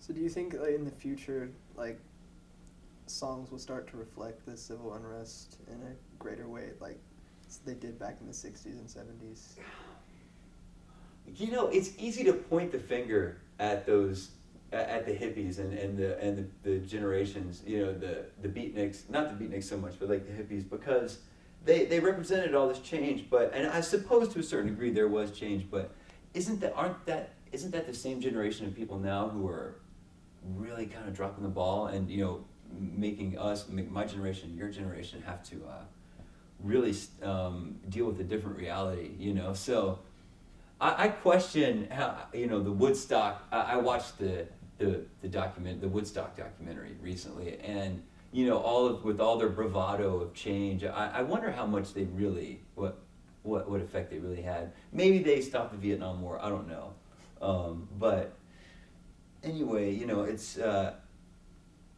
So do you think like, in the future, like songs will start to reflect the civil unrest in a greater way, like they did back in the '60s and '70s? You know, it's easy to point the finger at those at the hippies and the generations, you know, the beatniks, not the beatniks so much, but like the hippies, because they represented all this change. But and I suppose to a certain degree there was change, but isn't that the same generation of people now who are really kind of dropping the ball and, you know, making my generation, your generation, have to really deal with a different reality, you know? So I question how, you know, the Woodstock. I watched the Woodstock documentary recently, and you know, with all their bravado of change. I wonder how much they really what effect they really had. Maybe they stopped the Vietnam War. I don't know, but anyway, you know, it's.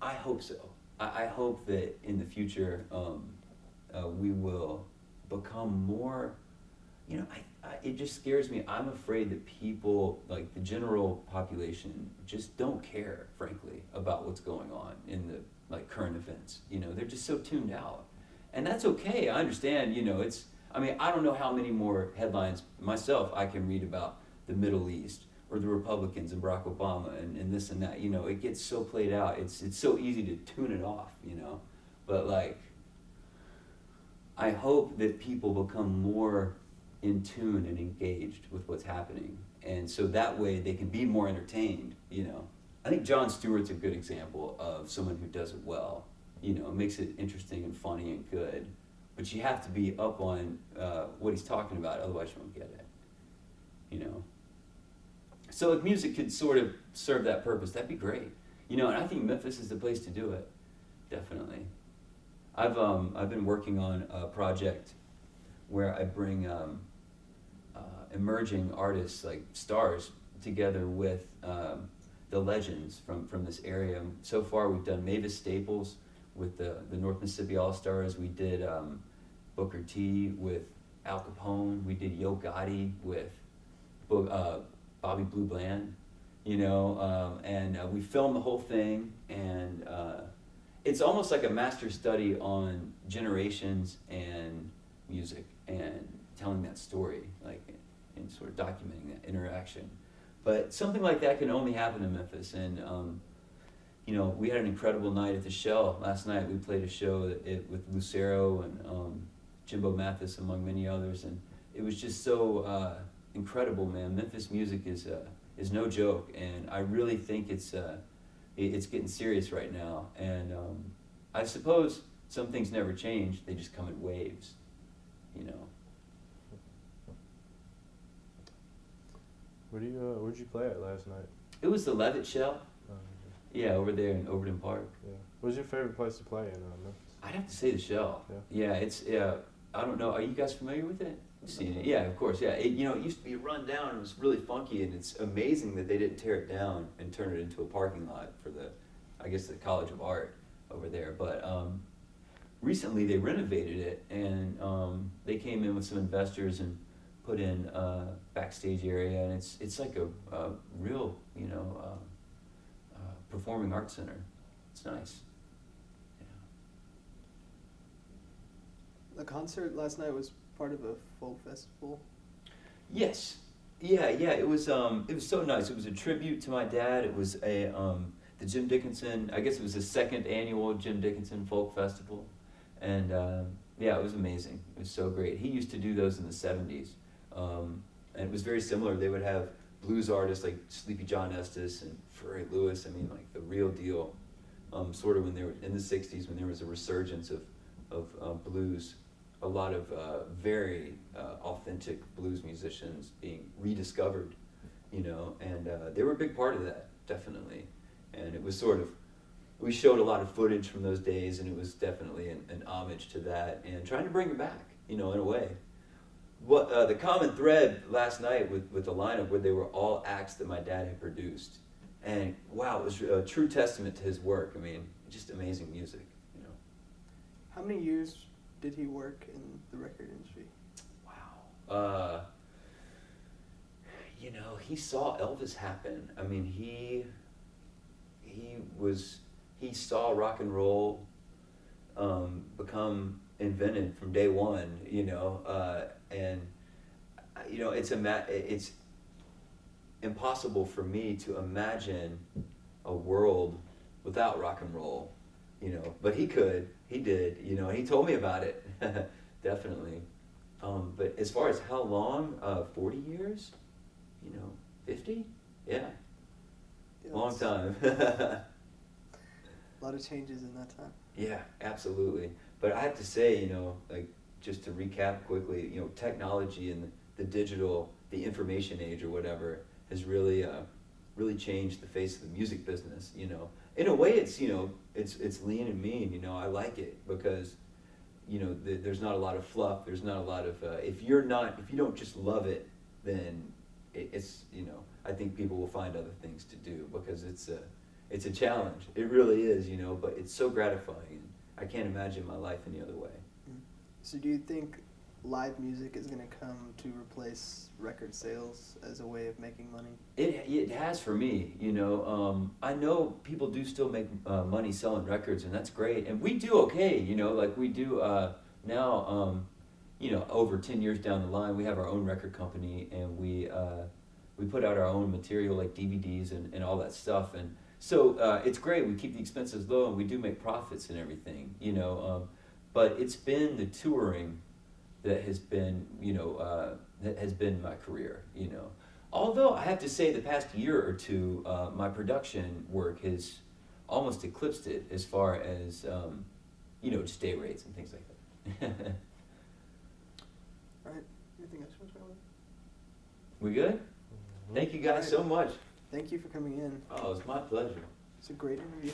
I hope so. I hope that in the future we will become more, you know, it just scares me. I'm afraid that people, like the general population, just don't care, frankly, about what's going on in the like current events. You know, they're just so tuned out, and that's okay. I understand. You know, it's. I mean, I don't know how many more headlines myself I can read about the Middle East or the Republicans and Barack Obama and this and that. You know, it gets so played out. It's so easy to tune it off. You know, but like I hope that people become more in tune and engaged with what's happening, and so that way they can be more entertained. You know, I think Jon Stewart's a good example of someone who does it well. You know, makes it interesting and funny and good, but you have to be up on what he's talking about, otherwise you won't get it. You know, so if music could sort of serve that purpose, that'd be great. You know, and I think Memphis is the place to do it. Definitely. I've been working on a project where I bring emerging artists like stars together with the legends from this area. So far, we've done Mavis Staples with the North Mississippi All Stars. We did Booker T with Al Capone. We did Yo Gotti with Bobby Blue Bland. You know, and we filmed the whole thing, and it's almost like a master study on generations and music and telling that story, like, and sort of documenting that interaction. But something like that can only happen in Memphis. And you know, we had an incredible night at the Shell last night. We played a show with Lucero and Jimbo Mathis, among many others, and it was just so incredible, man. Memphis music is no joke, and I really think it's getting serious right now. And I suppose some things never change; they just come in waves, you know. Where'd you play at last night? It was the Levitt Shell. Um, Yeah, over there in Overton Park. yeah. What's your favorite place to play in Memphis? I'd have to say the Shell. Yeah. Yeah, it's I don't know. Are you guys familiar with it? You've seen it? Yeah, of course. Yeah, you know, it used to be run down. It was really funky, and it's amazing that they didn't tear it down and turn it into a parking lot for I guess, the College of Art over there. But recently they renovated it, and they came in with some investors and put in a backstage area, and it's like a real, you know, performing arts center. It's nice. Yeah. The concert last night was part of a folk festival. Yes. Yeah. It was so nice. It was a tribute to my dad. It was the Jim Dickinson. I guess it was the second annual Jim Dickinson Folk Festival, and yeah, it was amazing. It was so great. He used to do those in the '70s, and it was very similar. They would have blues artists like Sleepy John Estes and Ferry Lewis. I mean, like the real deal. Sort of when they were in the '60s, when there was a resurgence of blues, a lot of very authentic blues musicians being rediscovered, you know, and they were a big part of that, definitely. And it was sort of, we showed a lot of footage from those days, and it was definitely an homage to that and trying to bring it back, you know, in a way. What the common thread last night with the lineup, where they were all acts that my dad had produced, and wow, it was a true testament to his work. I mean, just amazing music, you know. How many years did he work in the record industry? Wow. You know, he saw Elvis happen. I mean, he saw rock and roll become invented from day one, and it's impossible for me to imagine a world without rock and roll, but he did, and he told me about it, definitely. But as far as how long, 40 years, 50, yeah, long time. A lot of changes in that time. Yeah, absolutely. But I have to say, like, just to recap quickly, technology and the digital, the information age or whatever has really, really changed the face of the music business. In a way, it's it's lean and mean. I like it because, there's not a lot of fluff. There's not a lot of if you don't just love it, then it's I think people will find other things to do because it's a challenge. It really is, but it's so gratifying. I can't imagine my life any other way. So do you think live music is going to come to replace record sales as a way of making money? It has for me, I know people do still make money selling records, and that's great. And we do okay, like we do now, over 10 years down the line, we have our own record company, and we put out our own material like DVDs and all that stuff. And so it's great. We keep the expenses low, and we do make profits and everything, but it's been the touring that has been, that has been my career, Although I have to say the past year or two, my production work has almost eclipsed it as far as, just day rates and things like that. All right. Anything else you want to talk about? We good? Thank you guys so much. Thank you for coming in. Oh, it's my pleasure. It's a great interview.